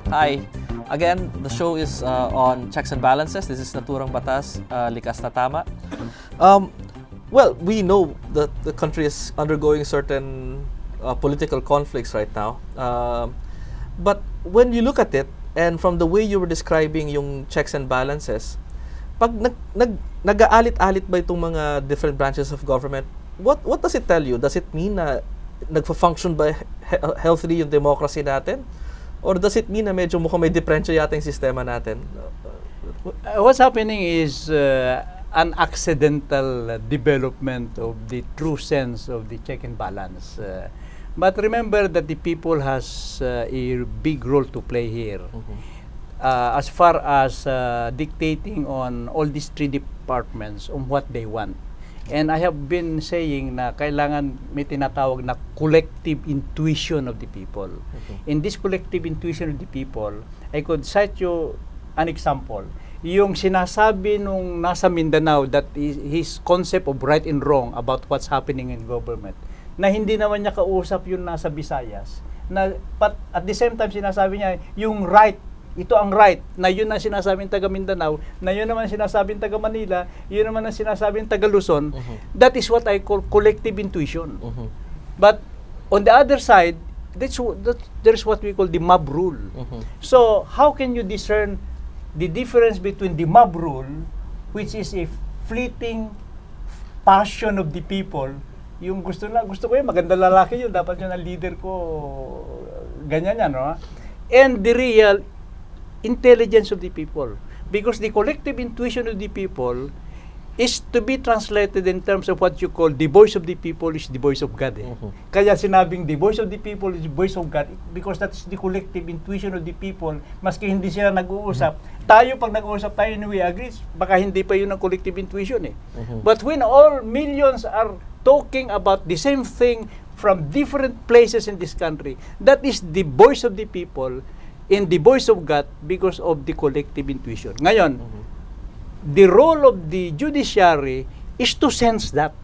Hi. Again, the show is on checks and balances. This is Naturang Batas, Likas na Tama. Well, we know that the country is undergoing certain political conflicts right now. But when you look at it, and from the way you were describing yung checks and balances, pag nag-aalit-alit ba itong mga different branches of government, what does it tell you? Does it mean na nagfa-function ba healthily yung democracy natin? Or does it mean na medyo mukhang may diferensya yata yung sistema natin? What's happening is an accidental development of the true sense of the check and balance. But remember that the people has a big role to play here. As far as dictating on all these three departments on what they want. And I have been saying na kailangan may tinatawag na collective intuition of the people. In this collective intuition of the people, I could cite you an example. Yung sinasabi nung nasa Mindanao that his concept of right and wrong about what's happening in government, na hindi naman niya kausap yung nasa Visayas. But at the same time, sinasabi niya yung right, ito ang right, na yun ang sinasabing taga Mindanao, na yun naman sinasabing taga Manila, yun naman ang sinasabing taga Luzon. That is what I call collective intuition. But on the other side, there's what we call the mob rule. So how can you discern the difference between the mob rule, which is a fleeting passion of the people, yung gusto ko yun, maganda lalaki yun, dapat yun ang leader ko, ganyan yan, no? And the real intelligence of the people, because the collective intuition of the people is to be translated in terms of what you call the voice of the people is the voice of God. Kaya sinabing the voice of the people is the voice of God because that is the collective intuition of the people. Maski hindi sila nag-uusap, tayo pag nag-uusap tayo and we agree, baka hindi pa yun ang collective intuition eh. But when all millions are talking about the same thing from different places in this country, that is the voice of the people in the voice of God because of the collective intuition. Ngayon, the role of the judiciary is to sense that.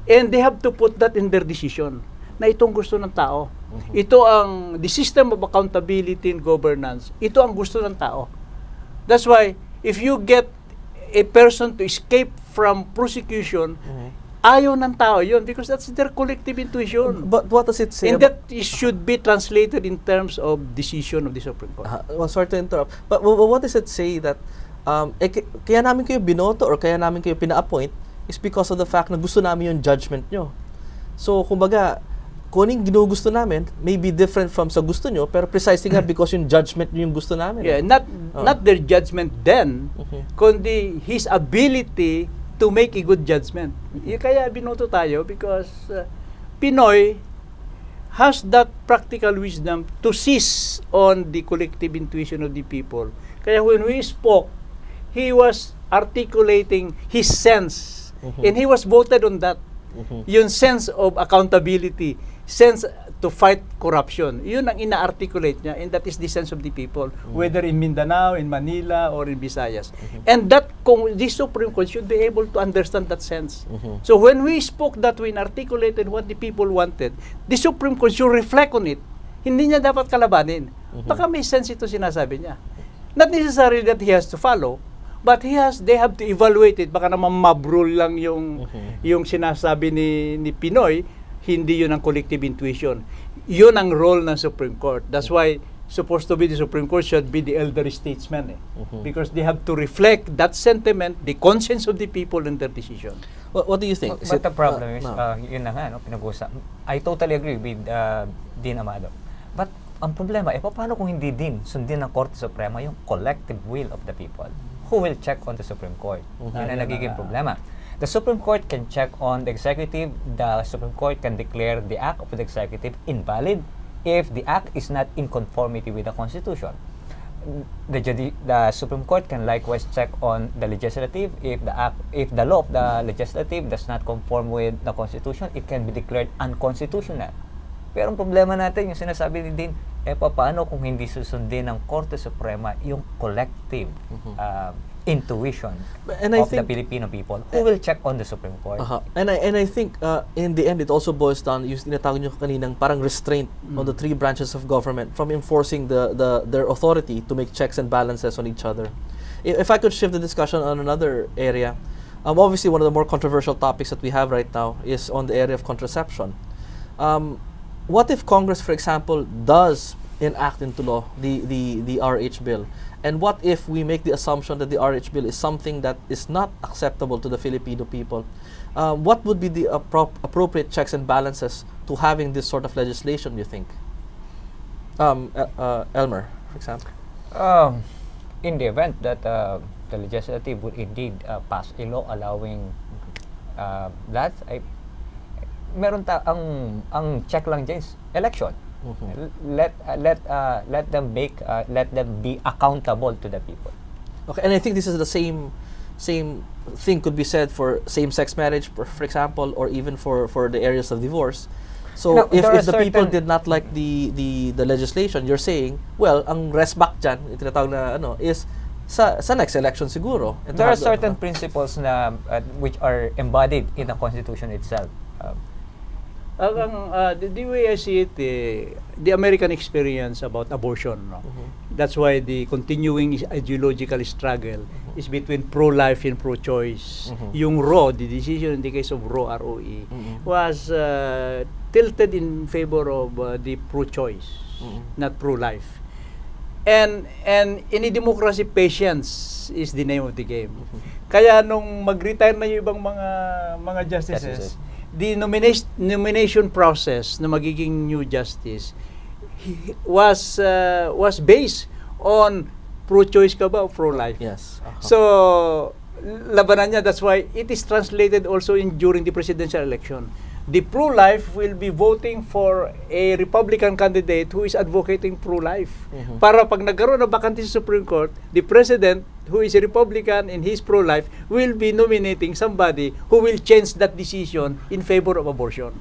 And they have to put that in their decision na itong gusto ng tao. Ito ang the system of accountability and governance. Ito ang gusto ng tao. That's why if you get a person to escape from prosecution, ayaw ng tao yun because that's their collective intuition. But what does it say? And that should be translated in terms of decision of the Supreme Court. Well, sorry to interrupt. But what does it say that kaya namin kayo binoto or kaya namin kayo pina-appoint is because of the fact na gusto namin yung judgment nyo. So, kumbaga, kung anong ginugusto namin may be different from sa gusto nyo, pero precisely nga because yung judgment nyo yung gusto namin. Yeah, not their judgment then, kundi his ability to make a good judgment. Kaya binoto tayo because Pinoy has that practical wisdom to seize on the collective intuition of the people. Kaya when we spoke, he was articulating his sense. And he was voted on that. Yung sense of accountability, sense to fight corruption. Yun ang ina-articulate niya, and that is the sense of the people, whether in Mindanao, in Manila, or in Visayas. And that, the Supreme Court should be able to understand that sense. So when we spoke that way and articulated what the people wanted, the Supreme Court should reflect on it. Hindi niya dapat kalabanin. Baka may sense ito sinasabi niya. Not necessarily that he has to follow, but they have to evaluate it. Baka naman mabrul lang yung sinasabi ni Pinoy, hindi yun ang collective intuition. Yun ang role ng Supreme Court. That's why supposed to be the Supreme Court should be the elder statesman. Because they have to reflect that sentiment, the conscience of the people in their decision. What do you think? But the problem is, yun na nga, pinag-usap. I totally agree with Dean Amado. But ang problema, paano kung hindi din sundin ng Korte Suprema yung collective will of the people? Who will check on the Supreme Court? Yun ang nagiging problema. The Supreme Court can check on the executive. The Supreme Court can declare the act of the executive invalid if the act is not in conformity with the Constitution. The Supreme Court can likewise check on the legislative. If the law of the legislative does not conform with the Constitution, it can be declared unconstitutional. Pero ang problema natin, yung sinasabi din, paano kung hindi susundin ng Korte Suprema yung collective intuition And I of the think- Filipino people who will check on the Supreme Court. And I think in the end it also boils down, yung tinatawag nyo kaninang parang restraint on the three branches of government from enforcing their authority to make checks and balances on each other. If I could shift the discussion on another area, obviously one of the more controversial topics that we have right now is on the area of contraception. What if Congress, for example, does enact into law the RH bill? And what if we make the assumption that the RH bill is something that is not acceptable to the Filipino people? What would be the appropriate checks and balances to having this sort of legislation, you think? Elmer, for example. In the event that the legislative would indeed pass a law allowing that, ang check lang dyan is election. Let them be accountable to the people. Okay, and I think this is the same thing could be said for same-sex marriage, for example, or even for the areas of divorce. So Now, if there are the people certain- did not like the legislation, you're saying, well, ang rest back dyan, yung tinatawag na is sa next election siguro. And to There are have the- certain principles na which are embodied in the Constitution itself. The way I see it, the American experience about abortion, no? That's why the continuing ideological struggle is between pro-life and pro-choice. Yung Roe, the decision in the case of Roe, R-O-E, was tilted in favor of the pro-choice, not pro-life. And in a democracy, patience is the name of the game. Kaya nung mag-retire na yung ibang mga justices, the nomination process na magiging new justice was based on pro-choice ka ba o pro-life. Yes. So labanan niya, that's why it is translated also during the presidential election. The pro-life will be voting for a Republican candidate who is advocating pro-life. Para pag nagkaroon ng bakante sa Supreme Court, the president who is a Republican and he's pro-life will be nominating somebody who will change that decision in favor of abortion.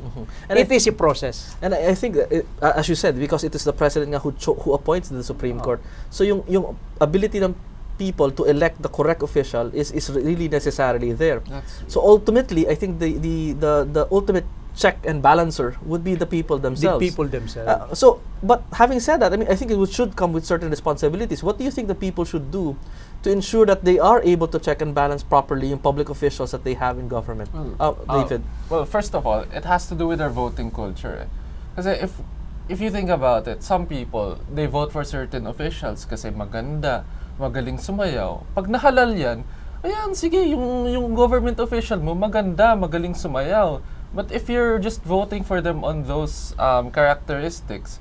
And It is a process. And I think that as you said, because it is the president nga who appoints the Supreme Court. So yung ability ng people to elect the correct official is really necessarily there. So ultimately, I think the ultimate check and balancer would be the people themselves. The people themselves. But having said that, I mean, I think should come with certain responsibilities. What do you think the people should do to ensure that they are able to check and balance properly in public officials that they have in government? David. Well, first of all, it has to do with their voting culture. Kasi if you think about it, some people, they vote for certain officials kasi maganda, magaling sumayaw. Pag nahalal yan, ayan, sige, yung government official mo, maganda, magaling sumayaw. But if you're just voting for them on those characteristics,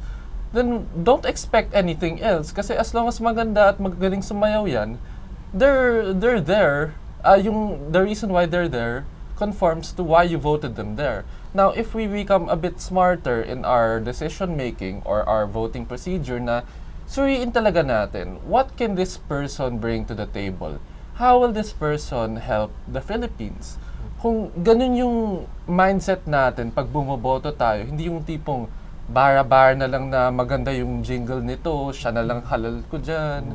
then don't expect anything else. Kasi as long as maganda at magaling sumayaw yan, they're there. The reason why they're there conforms to why you voted them there. Now, if we become a bit smarter in our decision making or our voting procedure na suriin talaga natin, what can this person bring to the table? How will this person help the Philippines? Kung ganun yung mindset natin pag bumoboto tayo, hindi yung tipong bara-bara na lang na maganda yung jingle nito, siya na lang halal ko dyan.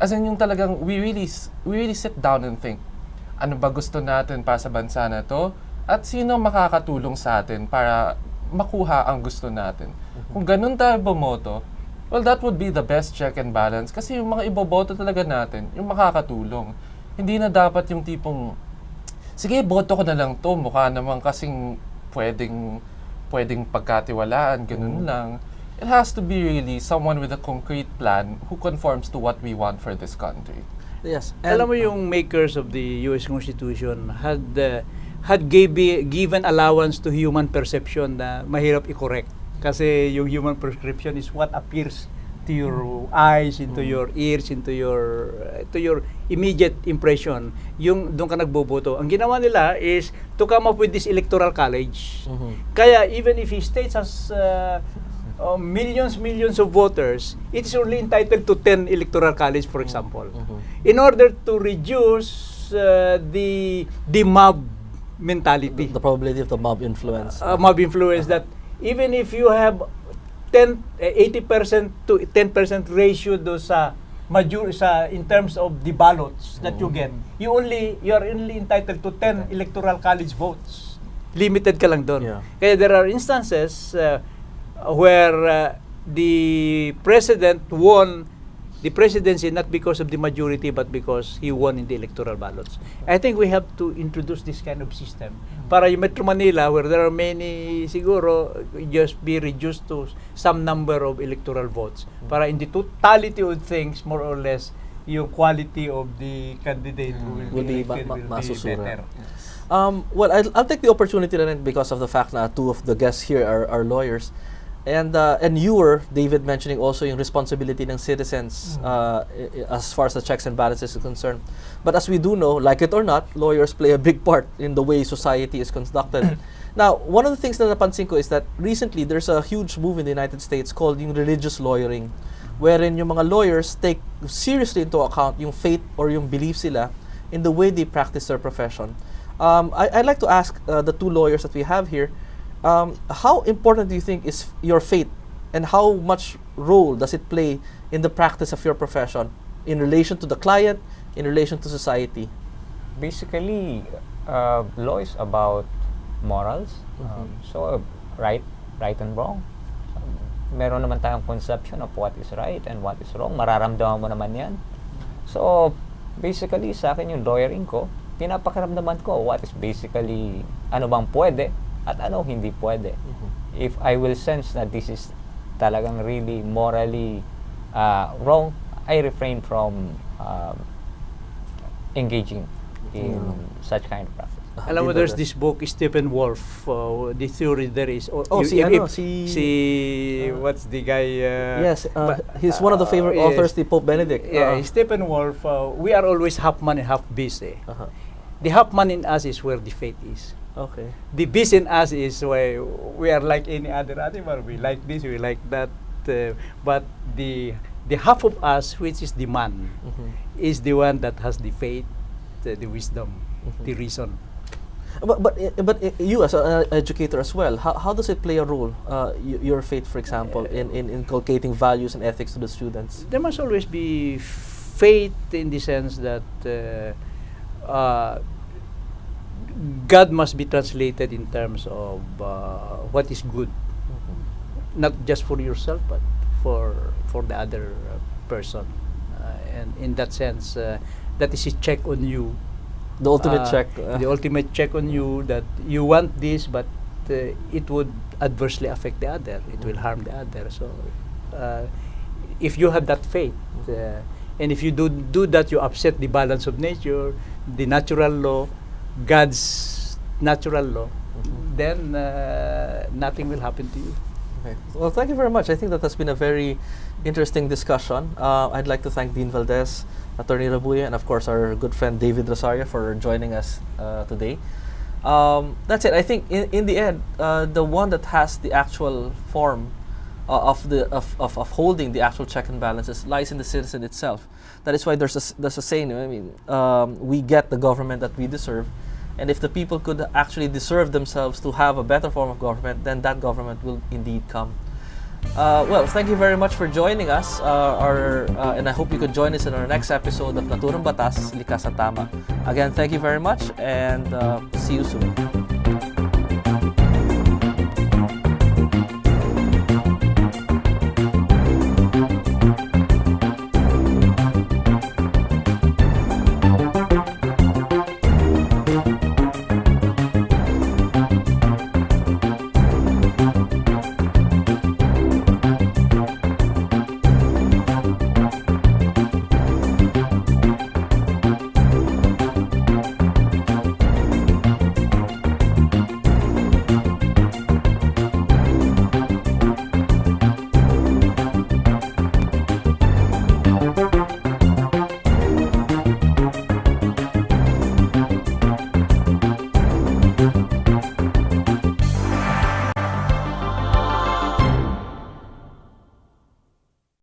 As in yung talagang we really sit down and think, ano ba gusto natin para sa bansa na to? At sino makakatulong sa atin para makuha ang gusto natin? Kung ganun tayo bumoto, well, that would be the best check and balance. Kasi yung mga iboboto talaga natin, yung makakatulong. Hindi na dapat yung tipong, sige, boto ko na lang to, mukha naman kasing pwedeng pagkatiwalaan, ganun lang. It has to be really someone with a concrete plan who conforms to what we want for this country. Yes. Alam mo yung makers of the US Constitution had given allowance to human perception na mahirap i-correct. Kasi yung human perception is what appears to your eyes, into your ears, into your immediate impression. Yung doon ka nagboboto. Ang ginawa nila is to come up with this electoral college. Kaya even if he states has millions of voters, it is only entitled to 10 electoral college, for example. In order to reduce the mob mentality. The probability of the mob influence. Mob influence that even if you have 80% to 10% ratio do sa in terms of the ballots that you get, you are only entitled to 10 electoral college votes. Limited ka lang doon. Yeah. Kaya there are instances where the president won the presidency not because of the majority but because he won in the electoral ballots. I think we have to introduce this kind of system para yung Metro Manila, where there are many, siguro just be reduced to some number of electoral votes para in the totality of things, more or less, yung quality of the candidate who will be elected will be masusura. better. Well, I'll take the opportunity rin because of the fact na two of the guests here are lawyers. And you were, David, mentioning also yung responsibility ng citizens as far as the checks and balances is concerned. But as we do know, like it or not, lawyers play a big part in the way society is conducted. Now, one of the things na napansin ko is that recently there's a huge move in the United States called yung religious lawyering, wherein yung mga lawyers take seriously into account yung faith or yung beliefs sila in the way they practice their profession. I'd like to ask the two lawyers that we have here, how important do you think is your faith, and how much role does it play in the practice of your profession in relation to the client, in relation to society? Basically, law is about morals. So, right and wrong. Meron naman tayong conception of what is right and what is wrong. Mararamdaman mo naman yan. So, basically, sa akin yung lawyering ko, pinapakiramdaman ko what is basically, ano bang pwede at ano hindi pwede. If I will sense that this is talagang really morally wrong, I refrain from engaging in such kind of practice. Alam mo, there's this book, Stephen Wolf, the theory there is... what's the guy? Yes, he's one of the favorite authors, the Pope Benedict. Yeah, Stephen Wolf, we are always half man and half beast. The half man in us is where the faith is. Okay. The beast in us is where we are like any other animal. We like this, we like that. But the half of us, which is the man, is the one that has the faith, the wisdom, the reason. But you as an educator as well, how does it play a role, your faith, for example, in inculcating values and ethics to the students? There must always be faith in the sense that God must be translated in terms of what is good, not just for yourself, but for the other person. And in that sense, that is a check on you. The ultimate check. The ultimate check on you that you want this, but it would adversely affect the other. It will harm the other. So, if you have that faith, and if you do that, you upset the balance of nature, the natural law, God's natural law, then nothing will happen to you. Okay. Well, thank you very much. I think that has been a very interesting discussion. I'd like to thank Dean Valdez, Attorney Rabuya, and of course our good friend David Rosario for joining us today. That's it. I think in the end, the one that has the actual form of holding the actual check and balances lies in the citizen itself. That is why there's a saying. I mean, we get the government that we deserve, and if the people could actually deserve themselves to have a better form of government, then that government will indeed come. Well, thank you very much for joining us, and I hope you could join us in our next episode of Naturang Batas, Likas sa Tama. Again, thank you very much, and see you soon.